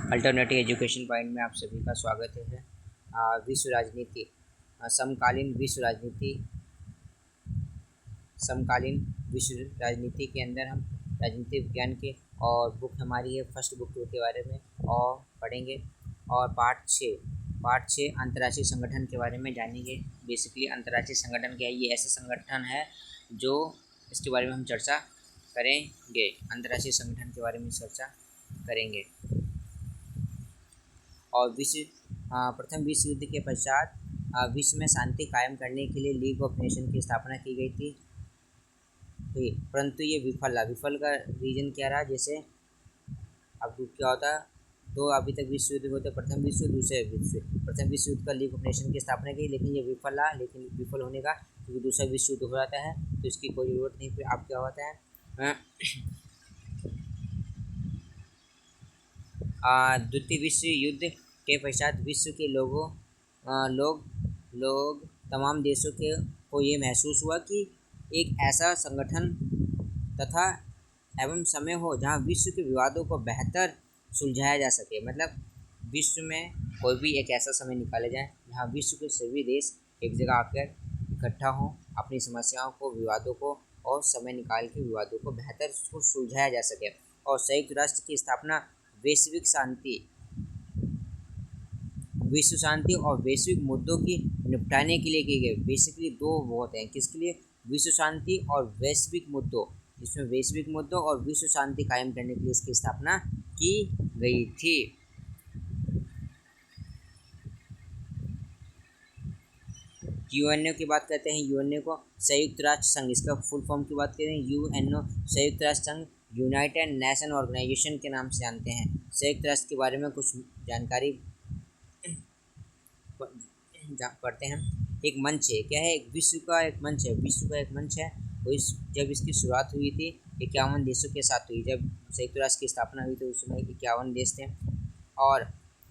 Alternative education point में आप सभी का स्वागत है। विश्व राजनीति, समकालीन विश्व राजनीति के अंदर हम राजनीति विज्ञान के और बुक हमारी है फर्स्ट बुक के बारे में और पढ़ेंगे। और पार्ट 6 अंतर्राष्ट्रीय संगठन के बारे में जानेंगे। बेसिकली अंतर्राष्ट्रीय संगठन क्या है? ये ऐसा संगठन है जो इसके बारे में हम चर्चा करेंगे। अंतर्राष्ट्रीय संगठन के बारे में चर्चा करेंगे। और प्रथम विश्व युद्ध के पश्चात विश्व में शांति कायम करने के लिए लीग ऑफ नेशन की स्थापना की गई थी, परंतु ये विफल का रीजन क्या रहा? जैसे अब क्या होता, दो अभी तक विश्व युद्ध होते, प्रथम विश्व, दूसरे विश्व। प्रथम विश्व युद्ध का लीग ऑफ नेशन की स्थापना की, लेकिन ये विफल रहा। लेकिन विफल होने का क्योंकि दूसरा विश्व युद्ध हो जाता है तो इसकी कोई ज़रूरत नहीं। फिर अब क्या होता है, द्वितीय विश्व युद्ध के पश्चात विश्व के लोग तमाम देशों को ये महसूस हुआ कि एक ऐसा संगठन तथा एवं समय हो जहाँ विश्व के विवादों को बेहतर सुलझाया जा सके। मतलब विश्व में कोई भी एक ऐसा समय निकाला जाए जहाँ विश्व के सभी देश एक जगह आकर इकट्ठा हों, अपनी समस्याओं को, विवादों को और समय निकाल के विवादों को बेहतर सुलझाया जा सके। और संयुक्त राष्ट्र की स्थापना विश्व शांति और वैश्विक मुद्दों की निपटाने के लिए की गई। बेसिकली दो बहुत हैं, किसके लिए? विश्व शांति और वैश्विक मुद्दों। इसमें वैश्विक मुद्दों और विश्व शांति कायम करने के लिए इसकी स्थापना की गई थी। यूएनओ की बात करते हैं। यूएनओ को संयुक्त राष्ट्र संघ, इसका फुल फॉर्म की बात करें यूएनओ संयुक्त राष्ट्र संघ, यूनाइटेड नेशन ऑर्गेनाइजेशन के नाम से जानते हैं। संयुक्त राष्ट्र के बारे में कुछ जानकारी पढ़ते हैं। एक मंच है, क्या है? एक विश्व का एक मंच है। जब इसकी शुरुआत हुई थी 51 देशों के साथ हुई। जब संयुक्त राष्ट्र की स्थापना हुई तो उस समय 51 देश थे। और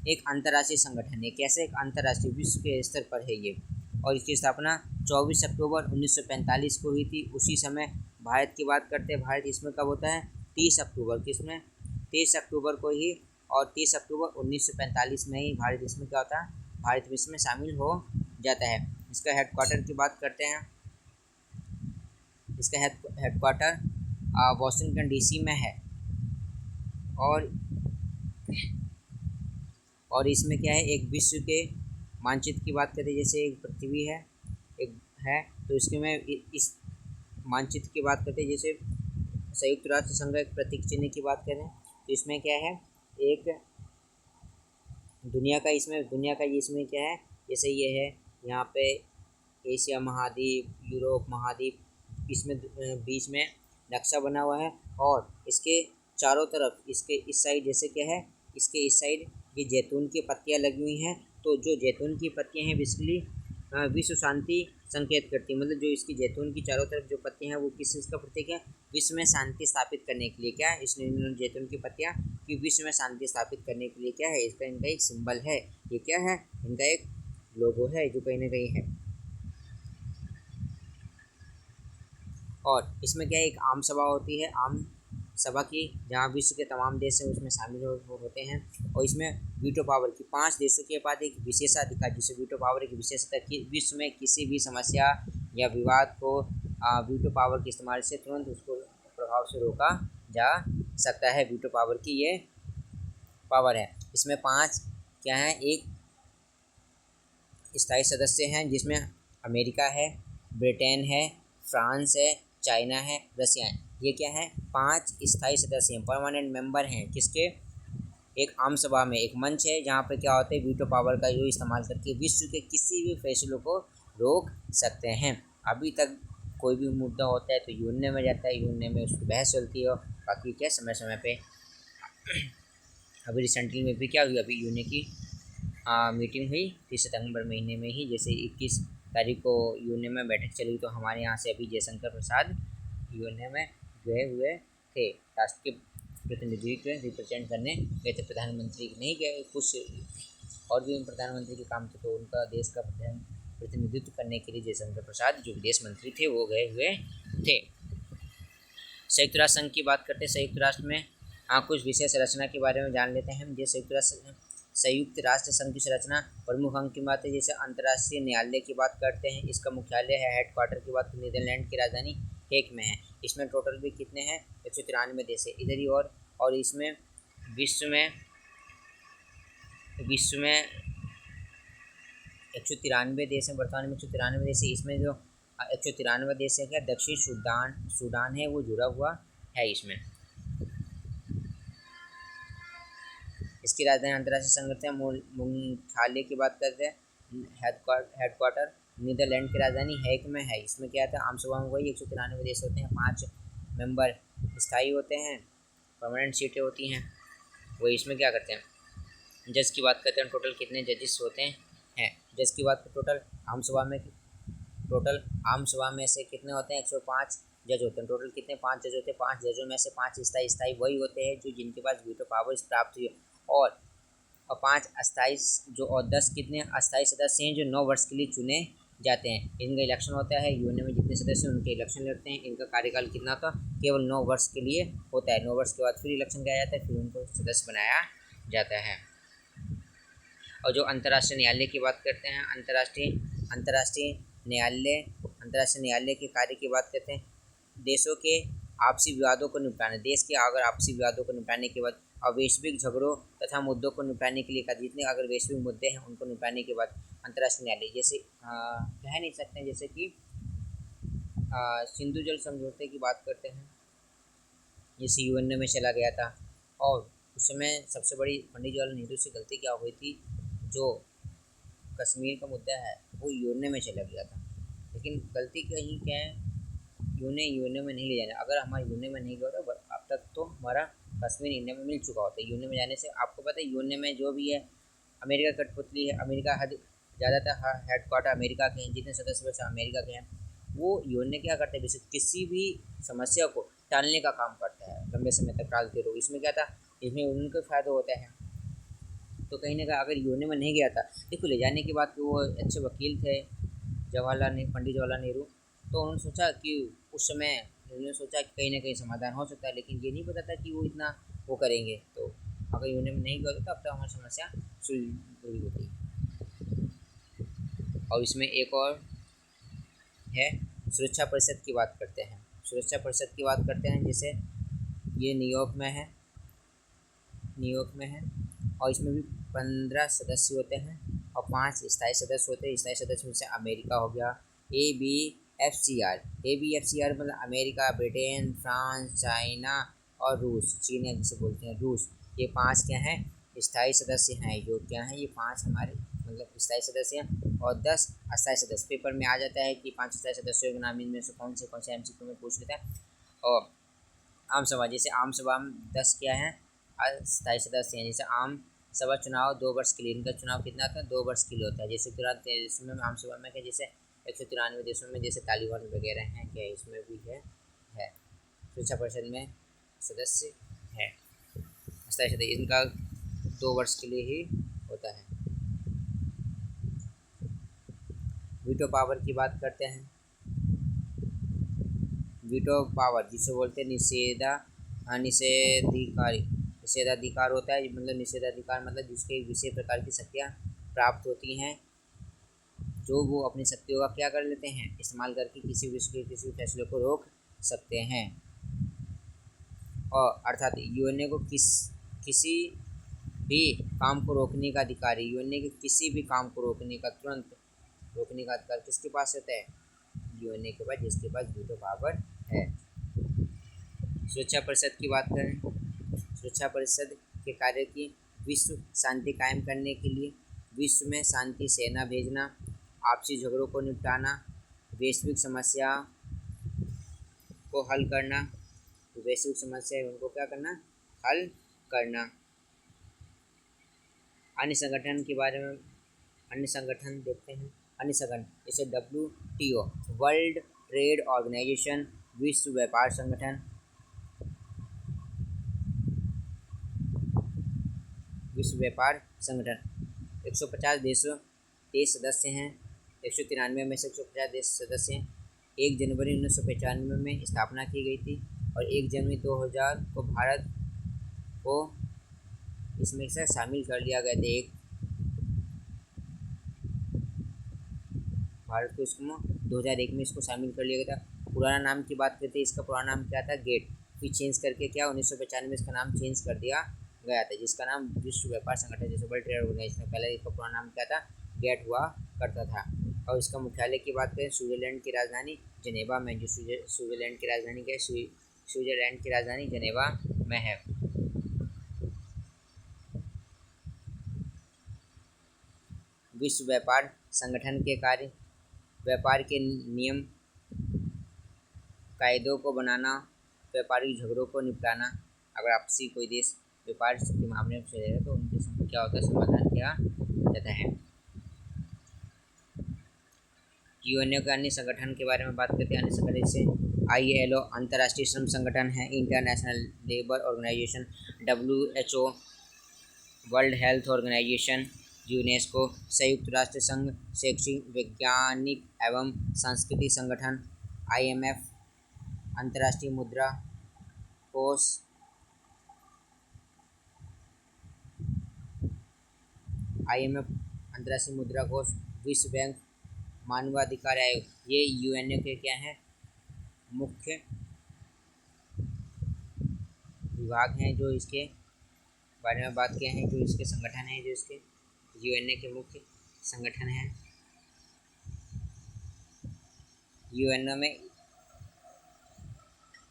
एक अंतर्राष्ट्रीय संगठन है। कैसे? एक अंतर्राष्ट्रीय विश्व के स्तर पर है ये। और इसकी स्थापना 24 अक्टूबर 1945 को हुई थी। उसी समय भारत की बात करते हैं। भारत इसमें कब होता है? 30 अक्टूबर। किसमें? 30 अक्टूबर को ही। और 30 अक्टूबर 1945 में ही भारत इसमें क्या होता है? भारत विश्व में शामिल हो जाता है। इसका हेडक्वार्टर की बात करते हैं। इसका हेडक्वार्टर वाशिंगटन डीसी में है। और इसमें क्या है? एक विश्व के मानचित्र की बात करें, जैसे एक पृथ्वी है, एक है, तो इसके में इस मानचित्र की बात करते हैं। जैसे संयुक्त राष्ट्र संघ एक प्रतीक चिन्ह की बात करें तो इसमें क्या है? एक दुनिया का इसमें क्या है? जैसे ये है, यहाँ पे एशिया महाद्वीप, यूरोप महाद्वीप, इसमें बीच में नक्शा बना हुआ है। और इसके चारों तरफ, इसके इस साइड जैसे क्या है, इसके इस साइड ये जैतून की पत्तियाँ लगी हुई हैं। तो जो जैतून की पत्तियाँ हैं बेसिकली विश्व शांति संकेत करती है। मतलब जो इसकी जैतून की चारों तरफ जो पत्तियाँ हैं वो किस चीज़ का प्रतीक है? विश्व में शांति स्थापित करने के लिए। क्या है? इसने जैतून की पत्तियाँ कि विश्व में शांति स्थापित करने के लिए क्या है? इसका इनका एक सिंबल है। ये क्या है? इनका एक लोगो है जो कहीं ना कहीं है। और इसमें क्या है? एक आम सभा होती है, आम सभा की, जहाँ विश्व के तमाम देश हैं उसमें शामिल होते हैं। और इसमें वीटो पावर की 5 देशों के पास एक विशेषाधिकार, जिसे वीटो पावर की विशेषता की विश्व में किसी भी समस्या या विवाद को वीटो पावर के इस्तेमाल से तुरंत उसको प्रभाव से रोका जा सकता है। वीटो पावर की ये पावर है। इसमें 5 क्या हैं? एक स्थायी सदस्य हैं जिसमें अमेरिका है, ब्रिटेन है, फ्रांस है, चाइना है, रसिया है। ये क्या है? 5 स्थायी सदस्य हैं, परमानेंट मेंबर हैं। किसके? एक आम सभा में एक मंच है जहाँ पे क्या होता है? वीटो पावर का जो इस्तेमाल करके विश्व के किसी भी फैसलों को रोक सकते हैं। अभी तक कोई भी मुद्दा होता है तो यूएनओ में जाता है, यूएनओ में उसकी बहस चलती है। बाकी क्या समय समय पे अभी रिसेंटली में भी क्या हुई? अभी यूएनओ की मीटिंग हुई 30 सितंबर महीने में ही। जैसे 21 तारीख को यूएनओ में बैठक चली तो हमारे यहाँ से अभी जयशंकर प्रसाद यूएनओ में गए हुए थे। राष्ट्र के प्रतिनिधित्व रिप्रेजेंट करने गए थे। प्रधानमंत्री नहीं गए, कुछ और भी प्रधानमंत्री के काम थे तो उनका देश का प्रतिनिधित्व करने के लिए जयशंकर प्रसाद जो विदेश मंत्री थे वो गए हुए थे। संयुक्त राष्ट्र संघ की बात करते हैं। संयुक्त राष्ट्र में कुछ विशेष रचना के बारे में जान लेते हैं हम। जैसे संयुक्त राष्ट्र संघ की संरचना प्रमुख अंग की बात है, जैसे अंतर्राष्ट्रीय न्यायालय की बात करते हैं, इसका मुख्यालय है, हेडक्वार्टर की बात नीदरलैंड की राजधानी हेग में है। इसमें टोटल भी कितने हैं, 193 देश है इधर ही। और इसमें विश्व में 193 देश हैं, वर्तमान में 193 देश है। इसमें जो 193 देश है क्या, दक्षिण सूडान है वो जुड़ा हुआ है इसमें। इसकी राजधानी अंतर्राष्ट्रीय संगठन मुख्यालय की बात करते हैं, हेडक्वार्टर नीदरलैंड की राजधानी हेग में है। इसमें क्या था, आम सभा में वही 193 देश होते हैं, 5 मेंबर स्थायी होते हैं, परमानेंट सीटें होती हैं। वही इसमें क्या करते हैं, जज की बात करते हैं, टोटल कितने जजेस होते हैं। जज की बात टोटल आम सभा में से कितने होते हैं, 105 जज होते हैं। टोटल कितने, 5 जज होते हैं। 5 जजों में से 5 स्थायी वही होते हैं जो जिनके पास वीटो पावर्स प्राप्त हुई, और 5 अस्थायी जो, और 10 कितने अस्थायी सदस्य हैं जो 9 वर्ष के लिए चुने जाते हैं। इनका इलेक्शन होता है, यूएनए में जितने सदस्य हैं उनके इलेक्शन लड़ते हैं। इनका कार्यकाल कितना होता है, केवल 9 वर्ष के लिए होता है। 9 वर्ष के बाद फिर इलेक्शन किया जाता है, फिर उनको सदस्य बनाया जाता है। और जो अंतर्राष्ट्रीय न्यायालय की बात करते हैं, अंतर्राष्ट्रीय न्यायालय के कार्य की बात करते हैं, देशों के आपसी विवादों को निपटाने, देश के अगर आपसी विवादों को निपटाने के बाद, और वैश्विक झगड़ों तथा मुद्दों को निपटाने के लिए, जितने अगर वैश्विक मुद्दे हैं उनको निपटाने के बाद अंतर्राष्ट्रीय न्यायालय, जैसे कह नहीं सकते हैं, जैसे कि सिंधु जल समझौते की बात करते हैं, जैसे यूएनए में चला गया था, और उस समय सबसे बड़ी पंडित जवाहरलाल नेहरू से गलती क्या हुई थी, जो कश्मीर का मुद्दा है वो यूएनए में चला गया था। लेकिन गलती कहीं क्या है, यूएनए में नहीं ले जाना। अगर हमारा यूएनए में नहीं गया होता अब तक तो हमारा कश्मीर इंडिया में मिल चुका होता है। यूएनए में जाने से आपको पता है, यूएनए में जो भी है अमेरिका कठपुतली है, अमेरिका ज़्यादातर हेडक्वार्टर अमेरिका के हैं, जितने सदस्य वैसे अमेरिका के हैं। वो यूएनए क्या करते हैं, किसी भी समस्या को टालने का काम करता है, लंबे समय तक टालते रहो। इसमें क्या था, इसमें उनका फ़ायदा होता है। तो कहीं ना कहीं अगर यूएनए में नहीं गया था, देखो ले जाने के बाद वो अच्छे वकील थे पंडित जवाहरलाल नेहरू, तो उन्होंने सोचा कि उस समय उन्होंने सोचा कि कहीं ना कहीं समाधान हो सकता है, लेकिन ये नहीं पता था कि वो इतना वो करेंगे। तो अगर यूएनए में नहीं गया तो अब तक हमारी समस्या सुलझ होती। और इसमें एक और है, सुरक्षा परिषद की बात करते हैं। सुरक्षा परिषद की बात करते हैं, जैसे ये न्यूयॉर्क में है, और इसमें भी 15 सदस्य होते हैं और 5 स्थायी सदस्य होते हैं। स्थायी सदस्य में से अमेरिका हो गया, ABFCR मतलब अमेरिका, ब्रिटेन, फ्रांस, चाइना और रूस, चीन जिसे बोलते हैं रूस। ये 5 क्या हैं, स्थायी सदस्य हैं। जो क्या हैं, ये 5 हमारे मतलब स्थायी सदस्य हैं, और 10 अस्थायी सदस्य। पेपर में आ जाता है कि 5 स्थायी सदस्यों के नाम इनमें से कौन से MCQ में पूछ लेता है। और आम सभा, जैसे आम सभा में 10 क्या हैं, अस्थायी सदस्य हैं। जैसे आम सभा चुनाव 2 वर्ष के लिए, इनका चुनाव कितना होता है, 2 वर्ष के लिए होता है। जैसे इसमें आम सभा में क्या, जैसे 193 देशों में जैसे तालिबान वगैरह हैं, क्या इसमें भी है। सुरक्षा परिषद में सदस्य है अस्थायी सदस्य, इनका 2 वर्ष के लिए ही होता है। वीटो पावर की बात करते हैं। वीटो पावर जिसे बोलते हैं निषेधाधिकार होता है। मतलब निषेधाधिकार मतलब जिसके विशेष प्रकार की शक्तियाँ प्राप्त होती हैं, जो वो अपनी शक्तियों का क्या कर लेते हैं, इस्तेमाल करके किसी भी फैसले को रोक सकते हैं। और अर्थात यूएनए को किसी भी काम को रोकने का अधिकार है। यूएनए के किसी भी काम को तुरंत रोकने का अधिकार किसके पास होता है, यूएनए के पास, जिसके पास वीटो पावर है। सुरक्षा परिषद की बात करें, सुरक्षा परिषद के कार्य की विश्व शांति कायम करने के लिए विश्व में शांति सेना भेजना, आपसी झगड़ों को निपटाना, वैश्विक समस्या को हल करना, वैश्विक समस्या है उनको क्या करना, हल करना। अन्य संगठन के बारे में, अन्य संगठन देखते हैं। अन्य संगठन जैसे WTO, वर्ल्ड ट्रेड ऑर्गेनाइजेशन, विश्व व्यापार संगठन, 150 देशों 23 सदस्य हैं। 193 में से 150 देश सदस्य हैं। 1 जनवरी 1995 में स्थापना की गई थी, और 1 जनवरी 2000 को भारत को इसमें से शामिल कर लिया गया था। एक भारत को इसको 2001 में इसको शामिल कर लिया गया था। पुराना नाम की बात करते हैं, इसका पुराना नाम क्या था, गेट। फिर चेंज करके क्या 1995 में इसका नाम चेंज कर दिया गया था, जिसका नाम विश्व व्यापार संगठन जैसे वर्ल्ड ट्रेड ऑर्गेनाइजेशन। पहले इसका पुराना नाम क्या था, गेट हुआ करता था। और इसका मुख्यालय की बात करें स्विट्जरलैंड की राजधानी जेनेवा में, जो स्विट्जरलैंड की राजधानी क्या है, स्विट्जरलैंड की राजधानी जेनेवा में है। विश्व व्यापार संगठन के कार्य व्यापार के नियम कायदों को बनाना, व्यापारिक झगड़ों को निपटाना। अगर आपसी कोई देश व्यापार के मामले में चलेगा तो उनके क्या होता है, समाधान किया जाता है। यूएनओ के अन्य संगठन के बारे में बात करते हैं। अन्य संगठन जैसे ILO अंतर्राष्ट्रीय श्रम संगठन है, International Labour Organization, WHO World Health Organization, UNESCO, संयुक्त राष्ट्र संघ, शैक्षिक वैज्ञानिक एवं सांस्कृतिक संगठन, IMF अंतर्राष्ट्रीय मुद्रा कोष, IMF अंतर्राष्ट्रीय मुद्रा कोष, विश्व बैंक, मानवाधिकार आयोग। ये यूएनओ के क्या हैं, मुख्य विभाग हैं जो इसके बारे में बात किया है, जो इसके संगठन हैं, जो इसके यूएनओ के मुख्य संगठन हैं।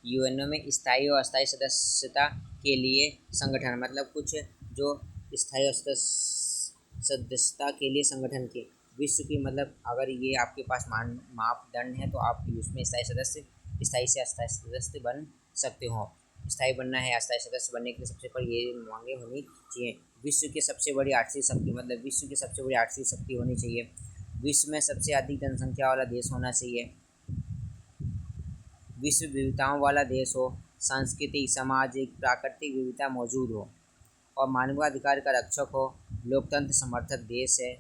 यूएनओ में स्थायी और अस्थायी सदस्यता के लिए संगठन, मतलब कुछ जो स्थायी और सदस्यता के लिए संगठन के विश्व की, मतलब अगर ये आपके पास मापदंड है तो आप उसमें स्थायी से अस्थायी सदस्य बन सकते हो। स्थायी बनना है, अस्थायी सदस्य बनने के लिए सबसे पहले ये मांगे होनी चाहिए। विश्व की सबसे बड़ी आर्थिक शक्ति, मतलब विश्व की सबसे बड़ी आर्थिक शक्ति होनी चाहिए। विश्व में सबसे अधिक जनसंख्या वाला देश होना चाहिए। विश्व विविधताओं वाला देश हो, सांस्कृतिक, सामाजिक, प्राकृतिक विविधता मौजूद हो और मानवाधिकार का रक्षक हो, लोकतंत्र समर्थक देश है।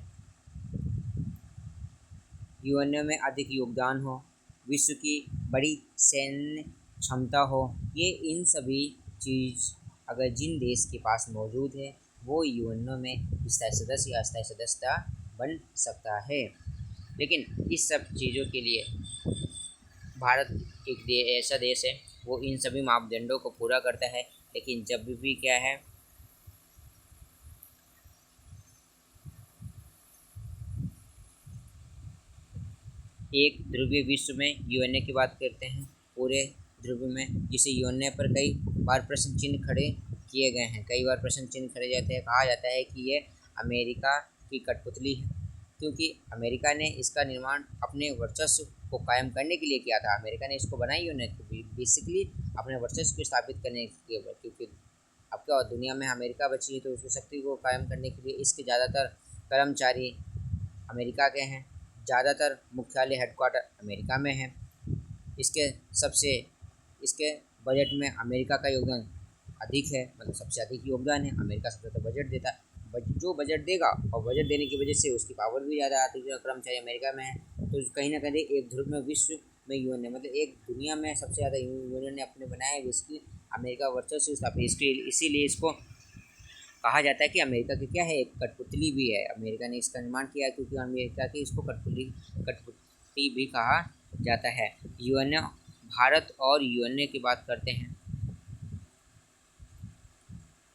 यूएनओ में अधिक योगदान हो, विश्व की बड़ी सैन्य क्षमता हो। ये इन सभी चीज़ अगर जिन देश के पास मौजूद है वो यूएनओ में स्थायी सदस्य या अस्थायी सदस्य बन सकता है। लेकिन इस सब चीज़ों के लिए भारत एक ऐसा देश है वो इन सभी मापदंडों को पूरा करता है। लेकिन जब भी क्या है, एक ध्रुवीय विश्व में यूएनओ की बात करते हैं, पूरे ध्रुव में, जिसे यूएनओ पर कई बार प्रश्न चिन्ह खड़े किए गए हैं। कई बार प्रश्न चिन्ह खड़े जाते हैं, कहा जाता है कि ये अमेरिका की कठपुतली है, क्योंकि अमेरिका ने इसका निर्माण अपने वर्चस्व को कायम करने के लिए किया था। अमेरिका ने इसको बनाई यूएनओ बेसिकली अपने वर्चस्व को स्थापित करने के लिए, क्योंकि अब क्या दुनिया में अमेरिका बची है तो उसकी शक्ति को कायम करने के लिए इसके ज़्यादातर कर्मचारी अमेरिका के हैं, ज़्यादातर मुख्यालय हेडक्वार्टर अमेरिका में है। इसके बजट में अमेरिका का योगदान अधिक है, मतलब सबसे अधिक योगदान है। अमेरिका सबसे ज़्यादा बजट देता है, जो बजट देगा और बजट देने की वजह से उसकी पावर भी ज़्यादा आती है, कर्मचारी अमेरिका में है। तो कहीं ना कहीं एक ध्रुव में विश्व में यूएनओ, मतलब एक दुनिया में सबसे ज़्यादा यूएनओ ने अपने बनाए जिसकी अमेरिका वर्चस्व स्थापित, इसीलिए इसको कहा जाता है कि अमेरिका की क्या है, एक कठपुतली भी है। अमेरिका ने इसका निर्माण किया क्योंकि अमेरिका की इसको कठपुतली भी कहा जाता है। यूएनओ, भारत और यूएनओ की बात करते हैं।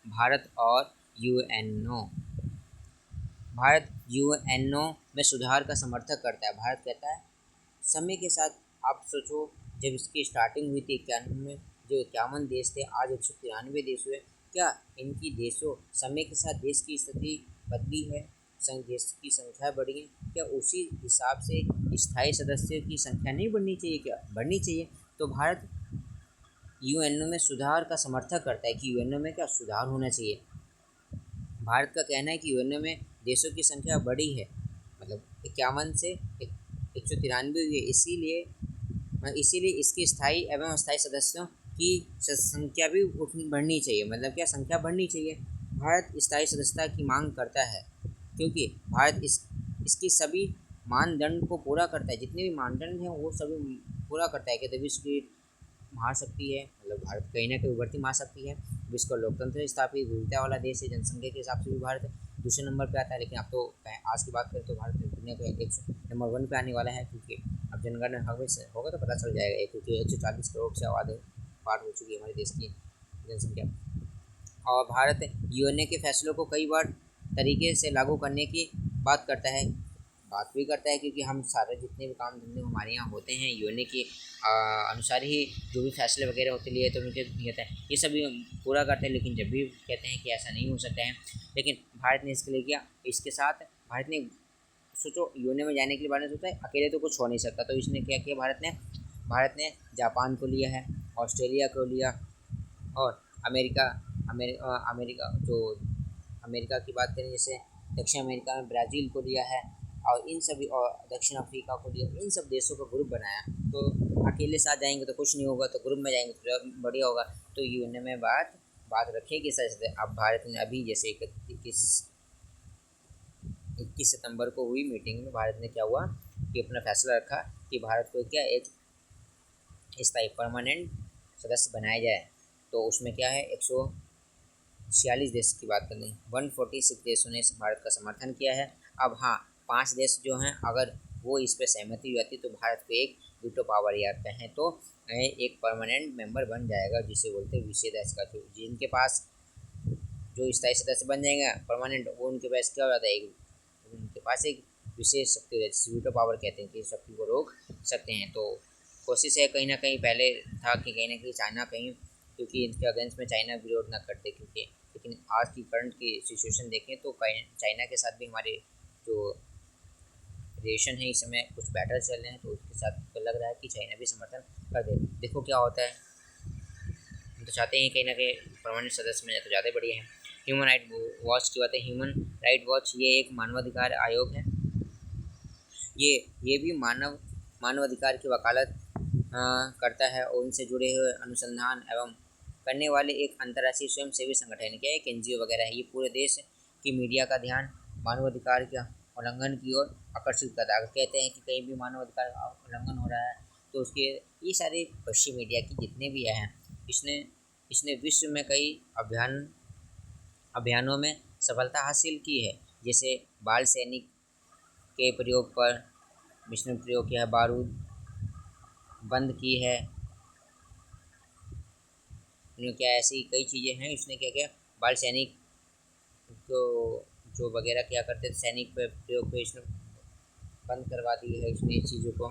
भारत और यूएनओ, भारत यूएनओ में सुधार का समर्थन करता है। भारत कहता है समय के साथ, आप सोचो जब इसकी स्टार्टिंग हुई थी 91 में, जो 51 देश थे, आज 193 देश हुए। क्या इनकी देशों समय के साथ देश की स्थिति बदली है, देश की संख्या बढ़ी है? क्या उसी हिसाब से स्थायी सदस्यों की संख्या नहीं बढ़नी चाहिए? क्या बढ़नी चाहिए? तो भारत यूएनओ में सुधार का समर्थन करता है कि यूएनओ में क्या सुधार होना चाहिए। भारत का कहना है कि यूएनओ में देशों की संख्या बढ़ी है, मतलब 51 से 193 हुई है, इसीलिए इसके स्थायी एवं अस्थायी सदस्यों की संख्या भी बढ़नी चाहिए। मतलब क्या संख्या बढ़नी चाहिए? भारत स्थायी सदस्यता की मांग करता है क्योंकि भारत इसकी सभी मानदंड को पूरा करता है, जितने भी मानदंड हैं वो सभी पूरा करता है। कि विश्व की महाशक्ति है, मतलब भारत कहीं ना कहीं उभरती महाशक्ति है। विश्व का लोकतंत्र स्थापित विविधता वाला देश है। जनसंख्या के हिसाब से भी भारत दूसरे नंबर पे आता है, लेकिन अब तो आज की बात करें तो भारत दुनिया के नंबर 1 पे आने वाला है, क्योंकि अब जनगणना होगा तो पता चल जाएगा, क्योंकि 140 करोड़ से आबादी पार हो चुकी है हमारे देश की जनसंख्या। और भारत यूएनए के फैसलों को कई बार तरीके से लागू करने की बात भी करता है, क्योंकि हम सारे जितने भी काम धंधे हमारे यहाँ होते हैं यूएनए के अनुसार ही जो भी फैसले वगैरह होते लिए तो उनके कहते हैं ये सभी पूरा करते हैं। लेकिन जब भी कहते हैं कि ऐसा नहीं हो सकता है, लेकिन भारत ने इसके लिए किया। इसके साथ भारत ने सोचो यूएनए में जाने के लिए भारत ने सोचा है अकेले तो कुछ हो नहीं सकता, तो इसने क्या किया, भारत ने जापान को लिया है, ऑस्ट्रेलिया को लिया, और अमेरिका जो अमेरिका की बात करें जैसे दक्षिण अमेरिका में ब्राज़ील को लिया है, और इन सभी और दक्षिण अफ्रीका को लिया। इन सब देशों का ग्रुप बनाया। तो अकेले साथ जाएंगे तो कुछ नहीं होगा, तो ग्रुप में जाएंगे तो बढ़िया होगा। तो यूएनए में बात रखेगी सच। अब भारत ने अभी जैसे 21 सितंबर को हुई मीटिंग में भारत ने क्या हुआ कि अपना फैसला रखा कि भारत को क्या एक स्थायी परमानेंट सदस्य बनाया जाए। तो उसमें क्या है 146 देश की बात करनी, 146 देशों ने भारत का समर्थन किया है। अब हाँ, 5 देश जो हैं अगर वो इस पर सहमति हुई जाती तो भारत को एक वीटो पावर या कहें तो एक परमानेंट मेंबर बन जाएगा, जिसे बोलते हैं विशेष का। जिनके पास जो स्थायी सदस्य बन जाएगा परमानेंट, वो उनके पास क्या हो जाता है, उनके पास एक विशेष शक्ति है जिसे वीटो पावर कहते हैं, कि शक्ति को रोक सकते हैं। तो कोशिश है कहीं ना कहीं, पहले था कि कहीं ना कहीं चाइना कहीं, क्योंकि इनके अगेंस्ट में चाइना विरोध ना करते, क्योंकि लेकिन आज की करंट की सिचुएशन देखें तो चाइना के साथ भी हमारे जो रिलेशन है इस समय कुछ बेटर चल रहे हैं, तो उसके साथ तो लग रहा है कि चाइना भी समर्थन कर दे। देखो क्या होता है। हम तो चाहते हैं कहीं ना कहीं परमानेंट सदस्य में जाए तो ज़्यादा बढ़िया है। ह्यूमन राइट वॉच की बात है। ह्यूमन राइट वॉच ये एक मानवाधिकार आयोग है। ये भी मानवाधिकार की वकालत करता है, और उनसे जुड़े हुए अनुसंधान एवं करने वाले एक अंतर्राष्ट्रीय स्वयंसेवी संगठन क्या है, एक एनजीओ वगैरह है। ये पूरे देश की मीडिया का ध्यान मानवाधिकार के उल्लंघन की ओर आकर्षित करता है। कहते हैं कि कहीं भी मानवाधिकार उल्लंघन हो रहा है तो उसके ये सारे पश्चिमी मीडिया की जितने भी हैं, इसने विश्व में कई अभियानों में सफलता हासिल की है। जैसे बाल सैनिक के प्रयोग पर मिशन प्रयोग किया है, बारूद बंद की है, क्या ऐसी कई चीज़ें हैं। इसने क्या किया, बाल सैनिक को जो वगैरह क्या करते थे सैनिक पर प्रयोग को इसने बंद करवा दी है। इसने इस चीज़ों को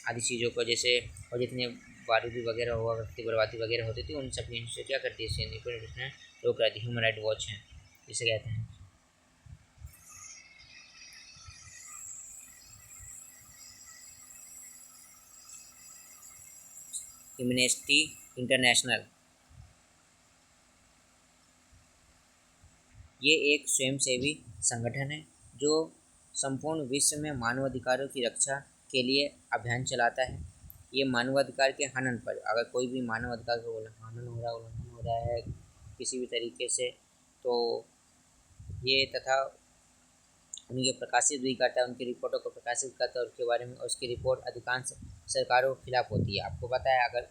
आदि चीज़ों को जैसे, और जितने बारूदी वगैरह हुआ करती बर्बादी वगैरह होती थी उन सब से क्या करती है सैनिक पर इसने रोक रहा थी। ह्यूमन राइट वॉच है इसे कहते हैं। एमनेस्टी इंटरनेशनल ये एक स्वयंसेवी संगठन है जो संपूर्ण विश्व में मानवाधिकारों की रक्षा के लिए अभियान चलाता है। ये मानवाधिकार के हनन पर, अगर कोई भी मानवाधिकार का उल्लंघन हो रहा है किसी भी तरीके से, तो ये तथा उनके प्रकाशित भी करता है, उनकी रिपोर्टों को प्रकाशित करता है, उसके बारे में उसकी रिपोर्ट अधिकांश सरकारों के खिलाफ होती है। आपको पता है, अगर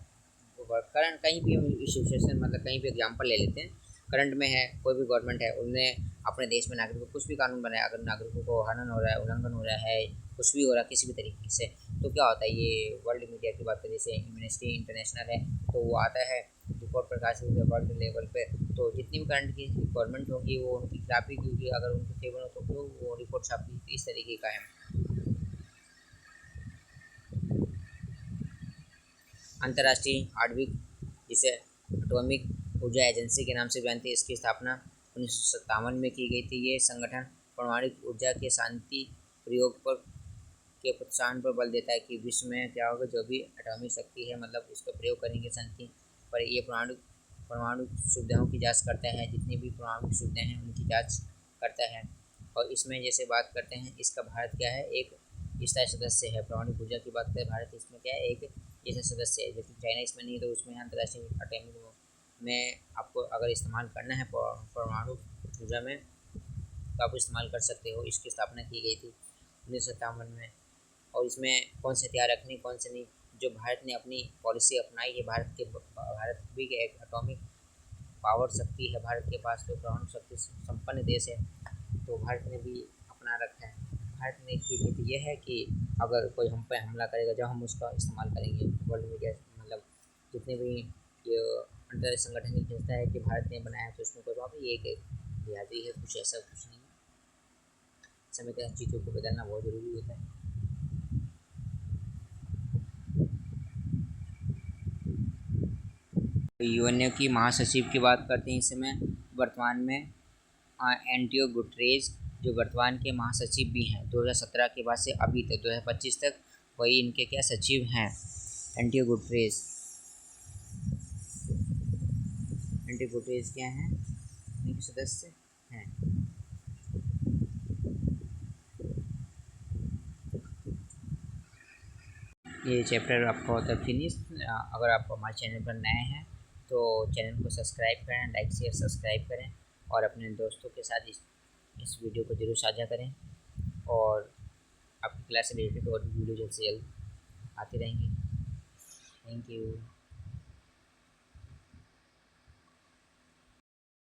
करंट कहीं भी हम सिचुएशन मतलब कहीं भी एग्जाम्पल ले लेते हैं, करंट में है कोई भी गवर्नमेंट है, उनने अपने देश में नागरिकों को कुछ भी कानून बनाया, अगर नागरिकों को हनन हो रहा है, उल्लंघन हो रहा है, कुछ भी हो रहा है किसी भी तरीके से, तो क्या होता है, ये वर्ल्ड मीडिया की बात करें जैसे एमनेस्टी इंटरनेशनल है, तो वो आता है रिपोर्ट प्रकाशित होती है वर्ल्ड लेवल पे। तो जितनी भी करंट की गवर्नमेंट होगी वो उनकी खिलाफ ही, क्योंकि अगर उनके फेवर हो तो वो रिपोर्ट छापी। इस तरीके का है। अंतर्राष्ट्रीय आणविक जिसे एटॉमिक ऊर्जा एजेंसी के नाम से जानती है, इसकी स्थापना 1957 में की गई थी। ये संगठन परमाणु ऊर्जा के शांति प्रयोग पर के प्रोत्साहन पर बल देता है कि विश्व में क्या होगा, जो भी एटॉमिक शक्ति है मतलब इसका प्रयोग करेंगे शांति पर। ये परमाणु सुविधाओं की जांच करता है, जितनी भी परमाणु सुविधाएं हैं उनकी जांच करता है। और इसमें जैसे बात करते हैं इसका भारत क्या है, एक स्थायी सदस्य है। परमाणु ऊर्जा की बात करें भारत इसमें क्या है, एक जैसे सदस्य है। लेकिन चाइना इसमें नहीं है, तो उसमें अंतर्राष्ट्रीय एटॉमिक में आपको अगर इस्तेमाल करना है परमाणु ऊर्जा में तो आप इस्तेमाल कर सकते हो। इसकी स्थापना की गई थी 1957 में। और इसमें कौन से हथियार रखने कौन से नहीं, जो भारत ने अपनी पॉलिसी अपनाई है, भारत भी एक एटॉमिक पावर शक्ति है भारत के पास, तो परमाणु शक्ति संपन्न देश है। तो भारत ने भी अपना रखा है। भारत ने की नीति यह है कि अगर कोई हम पे हमला करेगा, जब हम उसका इस्तेमाल करेंगे। वर्ल्ड मीडिया मतलब जितने भी ये अंतर्राष्ट्रीय संगठन की संस्था है कि भारत ने बनाया, तो उसमें कोई बात नहीं, एक लिहाजी है, कुछ ऐसा कुछ नहीं। समय के साथ चीज़ों को बदलना बहुत ज़रूरी होता है। यूएनओ की महासचिव की बात करते हैं इस समय वर्तमान में एंटियो गुटरेज, जो वर्तमान के महासचिव भी हैं 2017 के बाद से अभी तक 2025 तक, वही इनके क्या सचिव हैं, एंटियो गुटरेज। एंटियो गुटरेज क्या हैं, इनके सदस्य हैं। ये चैप्टर आपका होता है फिनिश। अगर आप हमारे चैनल पर नए हैं तो चैनल को सब्सक्राइब करें, लाइक शेयर सब्सक्राइब करें, और अपने दोस्तों के साथ इस वीडियो को जरूर साझा करें। और आपकी क्लास से रिलेटेड और भी वीडियो जल्द से जल्द आती रहेंगी। Thank you.